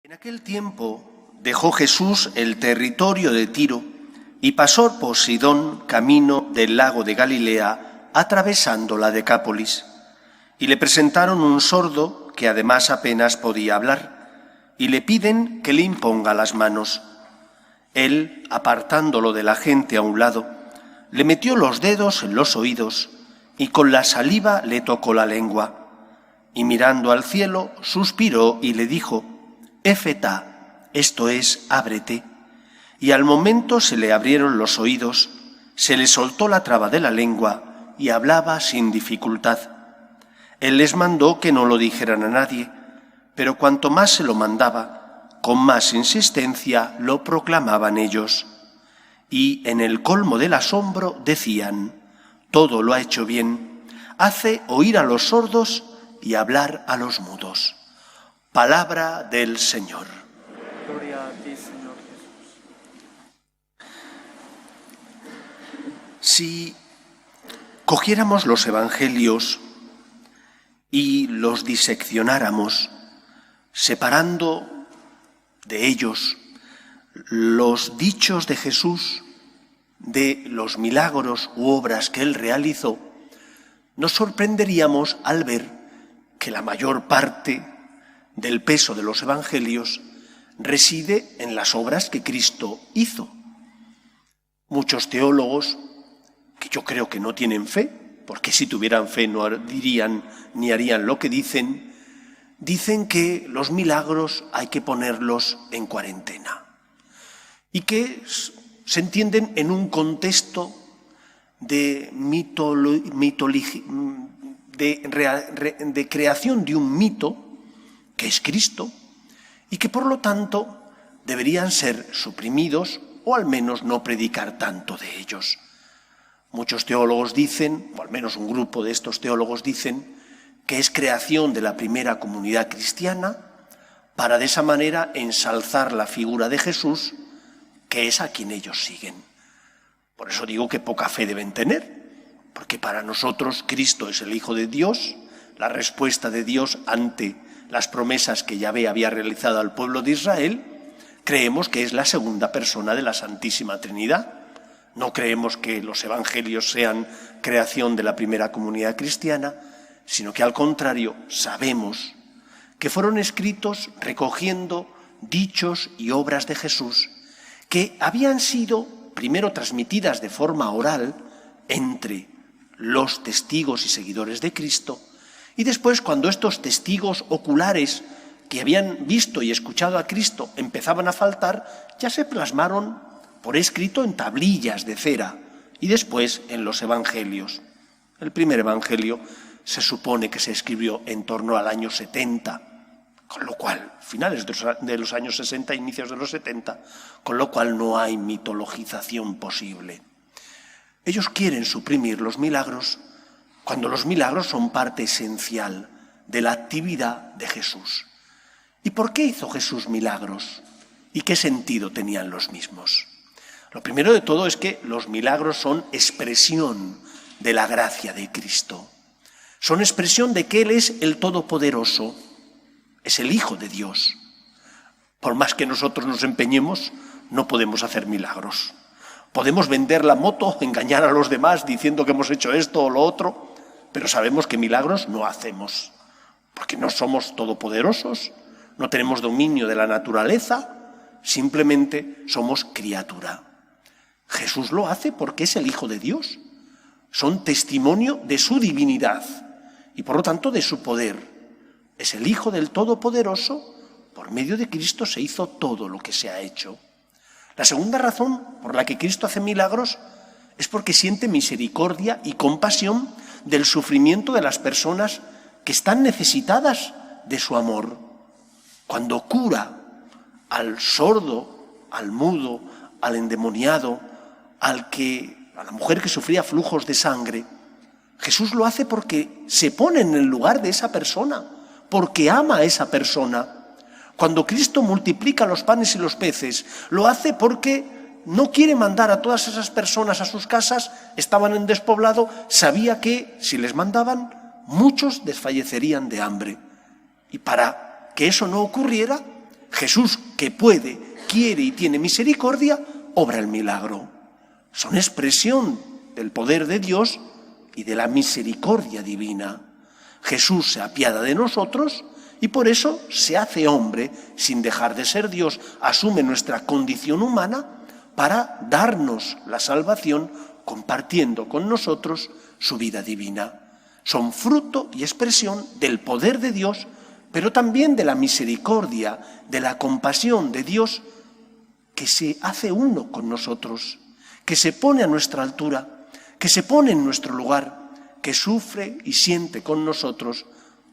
En aquel tiempo dejó Jesús el territorio de Tiro y pasó por Sidón camino del lago de Galilea, atravesando la Decápolis. Y le presentaron un sordo que además apenas podía hablar, y le piden que le imponga las manos. Él, apartándolo de la gente a un lado, le metió los dedos en los oídos y con la saliva le tocó la lengua. Y mirando al cielo, suspiró y le dijo: Éfeta, esto es, ábrete. Y al momento se le abrieron los oídos, se le soltó la traba de la lengua y hablaba sin dificultad. Él les mandó que no lo dijeran a nadie, pero cuanto más se lo mandaba, con más insistencia lo proclamaban ellos. Y en el colmo del asombro decían: todo lo ha hecho bien, hace oír a los sordos y hablar a los mudos. Palabra del Señor. Gloria a ti, Señor Jesús. Si cogiéramos los evangelios y los diseccionáramos, separando de ellos los dichos de Jesús de los milagros u obras que él realizó, nos sorprenderíamos al ver que la mayor parte del peso de los evangelios reside en las obras que Cristo hizo. Muchos teólogos, que yo creo que no tienen fe, porque si tuvieran fe no dirían ni harían lo que dicen, dicen que los milagros hay que ponerlos en cuarentena y que se entienden en un contexto de creación de un mito que es Cristo y que por lo tanto deberían ser suprimidos o al menos no predicar tanto de ellos. Muchos teólogos dicen, o al menos un grupo de estos teólogos dicen, que es creación de la primera comunidad cristiana para de esa manera ensalzar la figura de Jesús, que es a quien ellos siguen. Por eso digo que poca fe deben tener, porque para nosotros Cristo es el Hijo de Dios, la respuesta de Dios ante las promesas que Yahvé había realizado al pueblo de Israel. Creemos que es la segunda persona de la Santísima Trinidad. No creemos que los evangelios sean creación de la primera comunidad cristiana, sino que al contrario sabemos que fueron escritos recogiendo dichos y obras de Jesús que habían sido primero transmitidas de forma oral entre los testigos y seguidores de Cristo, y después, cuando estos testigos oculares que habían visto y escuchado a Cristo empezaban a faltar, ya se plasmaron por escrito en tablillas de cera y después en los evangelios. El primer evangelio se supone que se escribió en torno al año 70, con lo cual, finales de los años 60, inicios de los 70, con lo cual no hay mitologización posible. Ellos quieren suprimir los milagros cuando los milagros son parte esencial de la actividad de Jesús. ¿Y por qué hizo Jesús milagros? ¿Y qué sentido tenían los mismos? Lo primero de todo es que los milagros son expresión de la gracia de Cristo. Son expresión de que Él es el Todopoderoso, es el Hijo de Dios. Por más que nosotros nos empeñemos, no podemos hacer milagros. Podemos vender la moto, engañar a los demás diciendo que hemos hecho esto o lo otro, pero sabemos que milagros no hacemos, porque no somos todopoderosos, no tenemos dominio de la naturaleza, simplemente somos criatura. Jesús lo hace porque es el Hijo de Dios. Son testimonio de su divinidad y por lo tanto de su poder. Es el Hijo del Todopoderoso, por medio de Cristo se hizo todo lo que se ha hecho. La segunda razón por la que Cristo hace milagros es porque siente misericordia y compasión del sufrimiento de las personas que están necesitadas de su amor. Cuando cura al sordo, al mudo, al endemoniado, a la mujer que sufría flujos de sangre, Jesús lo hace porque se pone en el lugar de esa persona, porque ama a esa persona. Cuando Cristo multiplica los panes y los peces, lo hace porque no quiere mandar a todas esas personas a sus casas, estaban en despoblado, sabía que si les mandaban, muchos desfallecerían de hambre. Y para que eso no ocurriera, Jesús, que puede, quiere y tiene misericordia, obra el milagro. Son expresión del poder de Dios y de la misericordia divina. Jesús se apiada de nosotros y por eso se hace hombre sin dejar de ser Dios, asume nuestra condición humana para darnos la salvación compartiendo con nosotros su vida divina. Son fruto y expresión del poder de Dios, pero también de la misericordia, de la compasión de Dios que se hace uno con nosotros, que se pone a nuestra altura, que se pone en nuestro lugar, que sufre y siente con nosotros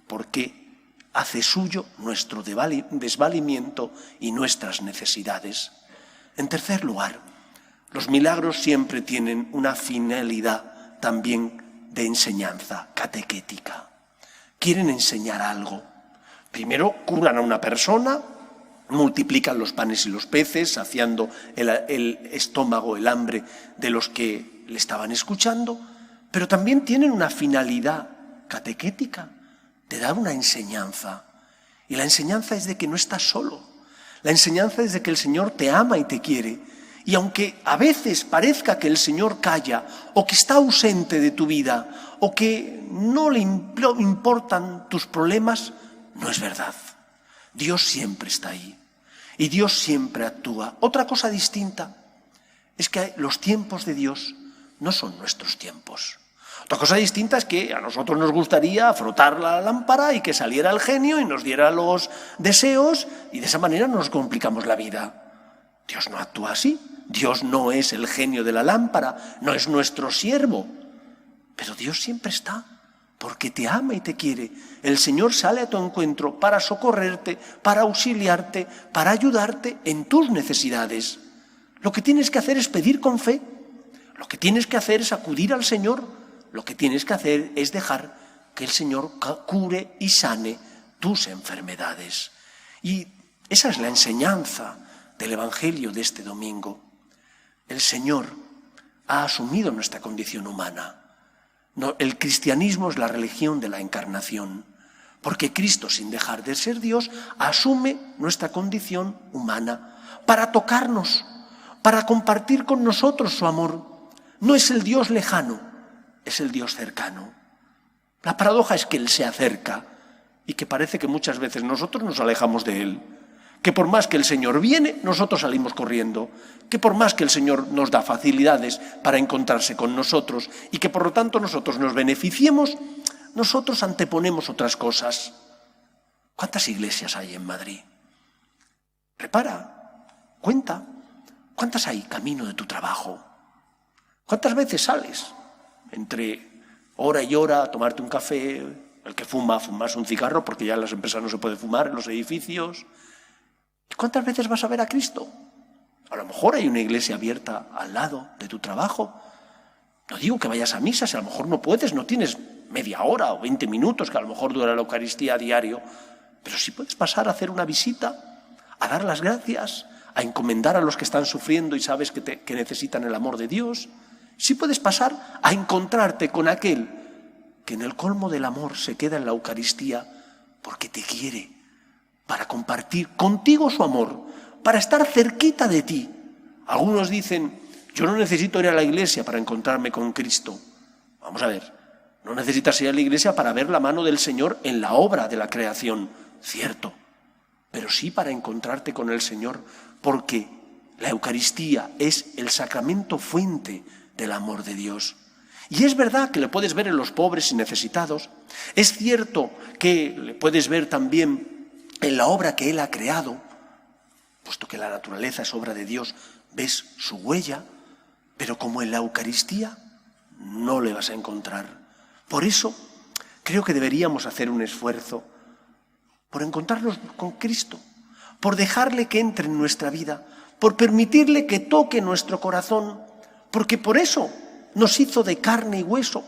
porque hace suyo nuestro desvalimiento y nuestras necesidades. En tercer lugar, los milagros siempre tienen una finalidad también de enseñanza catequética. Quieren enseñar algo. Primero curan a una persona, multiplican los panes y los peces, saciando el estómago, el hambre de los que le estaban escuchando, pero también tienen una finalidad catequética, de dar una enseñanza. Y la enseñanza es de que no estás solo. La enseñanza es de que el Señor te ama y te quiere. Y aunque a veces parezca que el Señor calla, o que está ausente de tu vida, o que no le importan tus problemas, no es verdad. Dios siempre está ahí. Y Dios siempre actúa. Otra cosa distinta es que los tiempos de Dios no son nuestros tiempos. Otra cosa distinta es que a nosotros nos gustaría frotar la lámpara y que saliera el genio y nos diera los deseos y de esa manera nos complicamos la vida. Dios no actúa así. Dios no es el genio de la lámpara, no es nuestro siervo. Pero Dios siempre está, porque te ama y te quiere. El Señor sale a tu encuentro para socorrerte, para auxiliarte, para ayudarte en tus necesidades. Lo que tienes que hacer es pedir con fe. Lo que tienes que hacer es acudir al Señor. Lo que tienes que hacer es dejar que el Señor cure y sane tus enfermedades. Y esa es la enseñanza del Evangelio de este domingo. El Señor ha asumido nuestra condición humana. No, el cristianismo es la religión de la encarnación, porque Cristo, sin dejar de ser Dios, asume nuestra condición humana para tocarnos, para compartir con nosotros su amor. No es el Dios lejano, es el Dios cercano. La paradoja es que Él se acerca y que parece que muchas veces nosotros nos alejamos de Él. Que por más que el Señor viene, nosotros salimos corriendo. Que por más que el Señor nos da facilidades para encontrarse con nosotros y que por lo tanto nosotros nos beneficiemos, nosotros anteponemos otras cosas. ¿Cuántas iglesias hay en Madrid? Repara, cuenta. ¿Cuántas hay camino de tu trabajo? ¿Cuántas veces sales entre hora y hora a tomarte un café? El que fuma, fumas un cigarro porque ya en las empresas no se puede fumar, en los edificios. ¿Cuántas veces vas a ver a Cristo? A lo mejor hay una iglesia abierta al lado de tu trabajo. No digo que vayas a misa, si a lo mejor no puedes, no tienes media hora o 20 minutos, que a lo mejor dura la Eucaristía a diario, pero sí puedes pasar a hacer una visita, a dar las gracias, a encomendar a los que están sufriendo y sabes que necesitan el amor de Dios. Sí puedes pasar a encontrarte con aquel que en el colmo del amor se queda en la Eucaristía porque te quiere, para compartir contigo su amor, para estar cerquita de ti. Algunos dicen, yo no necesito ir a la iglesia para encontrarme con Cristo. Vamos a ver, no necesitas ir a la iglesia para ver la mano del Señor en la obra de la creación, cierto, pero sí para encontrarte con el Señor, porque la Eucaristía es el sacramento fuente del amor de Dios. Y es verdad que le puedes ver en los pobres y necesitados, es cierto que le puedes ver también en la obra que Él ha creado, puesto que la naturaleza es obra de Dios, ves su huella, pero como en la Eucaristía no le vas a encontrar. Por eso creo que deberíamos hacer un esfuerzo por encontrarnos con Cristo, por dejarle que entre en nuestra vida, por permitirle que toque nuestro corazón, porque por eso nos hizo de carne y hueso.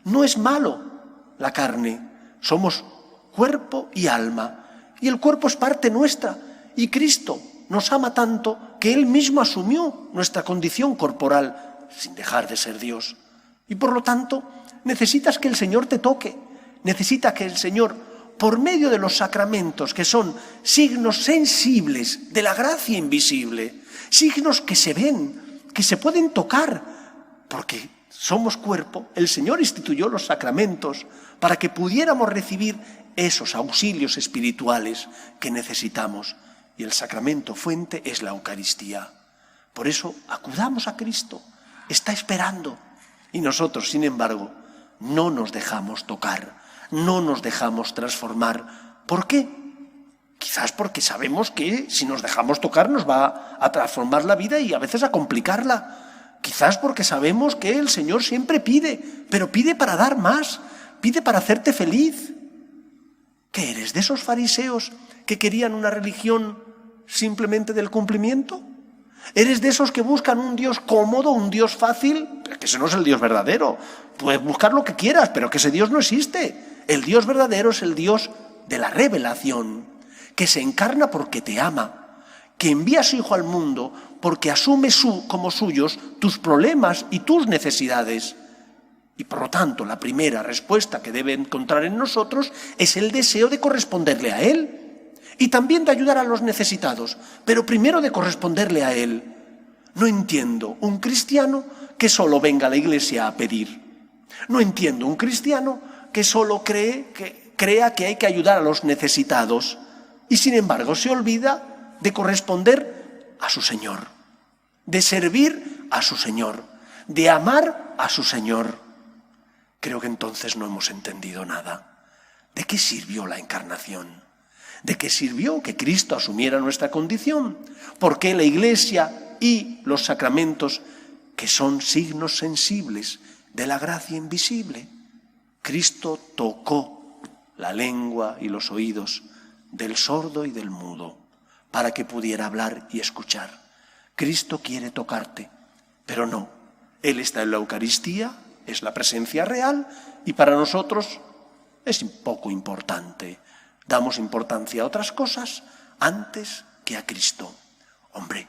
No es malo la carne, somos cuerpo y alma. Y el cuerpo es parte nuestra. Y Cristo nos ama tanto que Él mismo asumió nuestra condición corporal sin dejar de ser Dios. Y por lo tanto, necesitas que el Señor te toque. Necesita que el Señor por medio de los sacramentos, que son signos sensibles de la gracia invisible, signos que se ven, que se pueden tocar, porque somos cuerpo, el Señor instituyó los sacramentos para que pudiéramos recibir esos auxilios espirituales que necesitamos. Y el sacramento fuente es la Eucaristía. Por eso acudamos a Cristo, está esperando. Y nosotros, sin embargo, no nos dejamos tocar, no nos dejamos transformar. ¿Por qué? Quizás porque sabemos que si nos dejamos tocar nos va a transformar la vida y a veces a complicarla. Quizás porque sabemos que el Señor siempre pide, pero pide para dar más, pide para hacerte feliz. ¿Qué eres? ¿De esos fariseos que querían una religión simplemente del cumplimiento? ¿Eres de esos que buscan un Dios cómodo, un Dios fácil? Pero que ese no es el Dios verdadero. Puedes buscar lo que quieras, pero que ese Dios no existe. El Dios verdadero es el Dios de la revelación, que se encarna porque te ama, que envía a su Hijo al mundo porque asume como suyos tus problemas y tus necesidades. Y por lo tanto, la primera respuesta que debe encontrar en nosotros es el deseo de corresponderle a Él. Y también de ayudar a los necesitados, pero primero de corresponderle a Él. No entiendo un cristiano que solo venga a la iglesia a pedir. No entiendo un cristiano que solo crea que hay que ayudar a los necesitados y sin embargo se olvida de corresponder a su Señor, de servir a su Señor, de amar a su Señor. Creo que entonces no hemos entendido nada. ¿De qué sirvió la encarnación? ¿De qué sirvió que Cristo asumiera nuestra condición? ¿Por qué la Iglesia y los sacramentos, que son signos sensibles de la gracia invisible? Cristo tocó la lengua y los oídos del sordo y del mudo para que pudiera hablar y escuchar. Cristo quiere tocarte, pero no. Él está en la Eucaristía, es la presencia real y para nosotros es poco importante. Damos importancia a otras cosas antes que a Cristo. Hombre,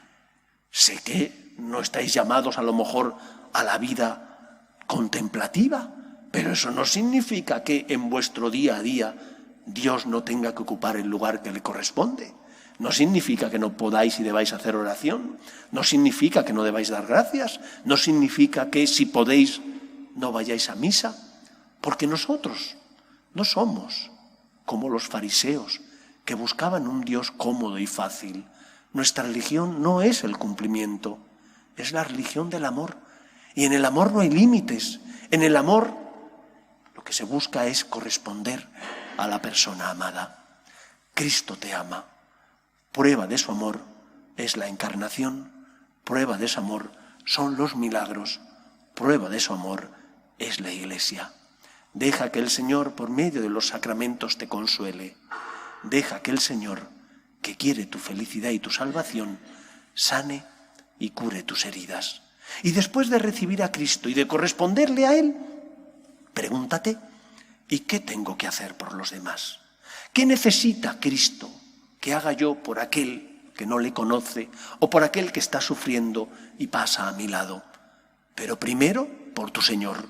sé que no estáis llamados a lo mejor a la vida contemplativa, pero eso no significa que en vuestro día a día Dios no tenga que ocupar el lugar que le corresponde. No significa que no podáis y debáis hacer oración. No significa que no debáis dar gracias. No significa que si podéis no vayáis a misa. Porque nosotros no somos como los fariseos que buscaban un Dios cómodo y fácil. Nuestra religión no es el cumplimiento, es la religión del amor. Y en el amor no hay límites. En el amor lo que se busca es corresponder a la persona amada. Cristo te ama. Prueba de su amor es la encarnación. Prueba de su amor son los milagros. Prueba de su amor es la Iglesia. Deja que el Señor, por medio de los sacramentos, te consuele. Deja que el Señor, que quiere tu felicidad y tu salvación, sane y cure tus heridas. Y después de recibir a Cristo y de corresponderle a Él, pregúntate, ¿y qué tengo que hacer por los demás? ¿Qué necesita Cristo que haga yo por aquel que no le conoce o por aquel que está sufriendo y pasa a mi lado? Pero primero por tu Señor.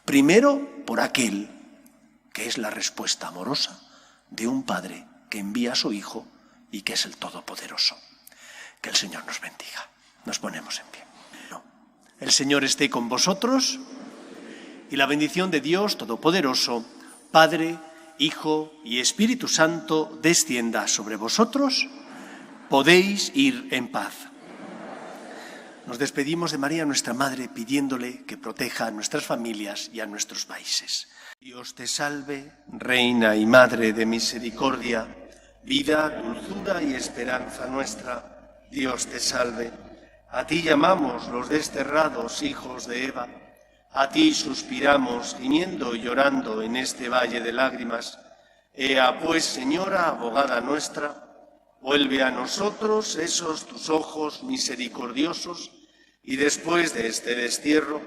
Primero, por aquel que es la respuesta amorosa de un Padre que envía a su Hijo y que es el Todopoderoso. Que el Señor nos bendiga. Nos ponemos en pie. El Señor esté con vosotros y la bendición de Dios Todopoderoso, Padre, Hijo y Espíritu Santo, descienda sobre vosotros. Podéis ir en paz. Nos despedimos de María, nuestra Madre, pidiéndole que proteja a nuestras familias y a nuestros países. Dios te salve, Reina y Madre de misericordia, vida, dulzura y esperanza nuestra. Dios te salve. A ti llamamos los desterrados hijos de Eva. A ti suspiramos, gimiendo y llorando en este valle de lágrimas. Ea pues, Señora, abogada nuestra, vuelve a nosotros esos tus ojos misericordiosos y después de este destierro,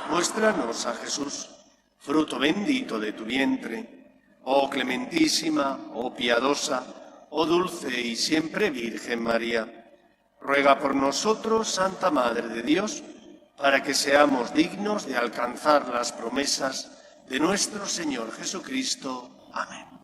muéstranos a Jesús, fruto bendito de tu vientre. Oh clementísima, oh piadosa, oh dulce y siempre Virgen María, ruega por nosotros, Santa Madre de Dios, para que seamos dignos de alcanzar las promesas de nuestro Señor Jesucristo. Amén.